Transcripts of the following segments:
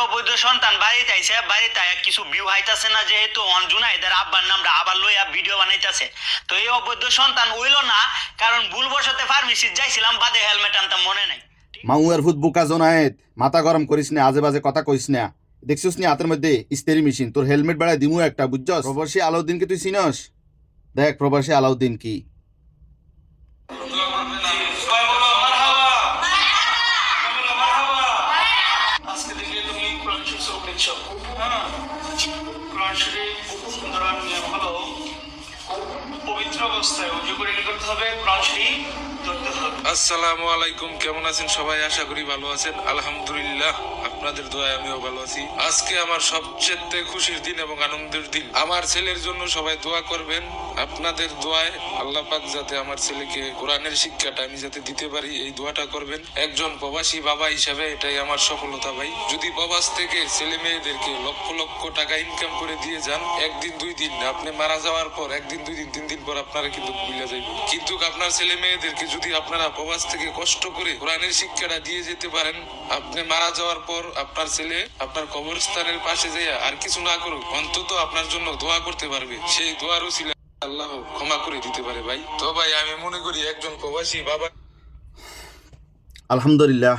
অবৈধ সন্তান বাড়িতে আইছে, বাড়িতে কিছু ভিউ হাইতাছে না, যেহেতু অঞ্জুনা এদের আব্বার নামটা আবার লইয়া ভিডিও বানাইতেছে। তো এই অবৈধ সন্তান হইল না, কারণ ভুলবশতে ফার্মেসিতে যাইছিলাম, বাদে হেলমেট আনতাম মনে নাই। মাউয়ার ফুট বুকা জোনায়েত, মাথা গরম করিস না, আজে বাজে কথা কইস না। দেখছিস নি হাতের মধ্যে ইস্তেরি মেশিন, তোর হেলমেট বেড়ায় দিমু একটা, বুঝছস? প্রবাসী আলাউদ্দিনকে তুই চিনস? দেখ প্রবাসী আলাউদ্দিন কি। আজকে থেকে তুমি কোরআন শরীফ সব লিখছো, হ্যাঁ? কোরআন শরীফ ধরার নিয়ম হলো পবিত্র অবস্থায় উজু করে কি করতে হবে? কোরআন শরীফ ধরতে হবে। আসসালামু আলাইকুম, কেমন আছেন সবাই? আশা করি ভালো আছেন। আলহামদুলিল্লাহ, আপনাদের দোয়ায় আমিও ভালো আছি। আজকে আমার সবচেয়ে খুশির দিন এবং আনন্দের দিন। আমার ছেলের জন্য সবাই দোয়া করবেন। আপনাদের দোয়ায় আল্লাহ পাক যাতে আমার ছেলেকে কোরআনের শিক্ষাটা আমি যাতে দিতে পারি, এই দোয়াটা করবেন। একজন প্রবাসী বাবা হিসাবে এটাই আমার সফলতা ভাই। যদি প্রবাস থেকে ছেলে মেয়েদেরকে লক্ষ লক্ষ টাকা ইনকাম করে দিয়ে যান, একদিন দুই দিন আপনি মারা যাওয়ার পর, একদিন দুই দিন তিন দিন পর আপনারা কিন্তু ভুলে যাবেন। কিন্তু আপনার ছেলে মেয়েদেরকে যদি আপনারা প্রবাস থেকে কষ্ট করে কোরআনের শিক্ষাটা দিয়ে যেতে পারেন, আপনি মারা যাওয়ার পর আপনার ছেলে আপনার কবরস্থানের পাশে যেয়ে আর কিছু না করুক, অন্তত আপনার জন্য দোয়া করতে পারবে। সেই দোয়ার উসিলা আল্লাহ ক্ষমা করে দিতে পারে ভাই। তো ভাই আমি মনে করি একজন প্রবাসী বাবা। আলহামদুলিল্লাহ,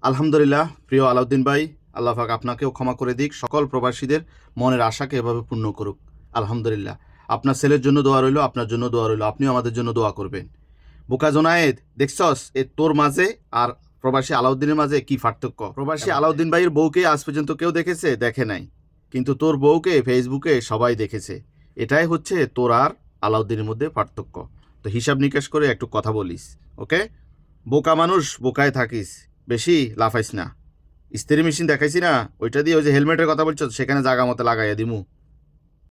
আলহামদুলিল্লাহ। প্রিয় আলাউদ্দিন ভাই, আল্লাহ পাক আপনাকেও ক্ষমা করে দিক, সকল প্রবাসীদের মনের আশাকে এভাবে পূর্ণ করুক। আলহামদুলিল্লাহ। আপনার ছেলের জন্য দোয়া রইল, আপনার জন্য দোয়া রইল, আপনিও আমাদের জন্য দোয়া করবেন। বোকা জোনায়েদ, দেখছস এ তোর মাঝে আর প্রবাসী আলাউদ্দিনের মাঝে কি পার্থক্য? প্রবাসী আলাউদ্দিন ভাইয়ের বউকে আজ পর্যন্ত কেউ দেখেছে? দেখে নাই। কিন্তু তোর বউকে ফেসবুকে সবাই দেখেছে। এটাই হচ্ছে তোর আর আলাউদ্দিনের মধ্যে পার্থক্য। তো হিসাব নিকাশ করে একটু কথা বলিস, ওকে? বোকা মানুষ, বোকায় থাকিস, বেশি লাফাইস না। ইস্ত্রি মেশিন দেখাইছি না, ওইটা দিয়ে ওই যে হেলমেটের কথা বলছো, সেখানে জায়গা মতো লাগাইয়া দিমু।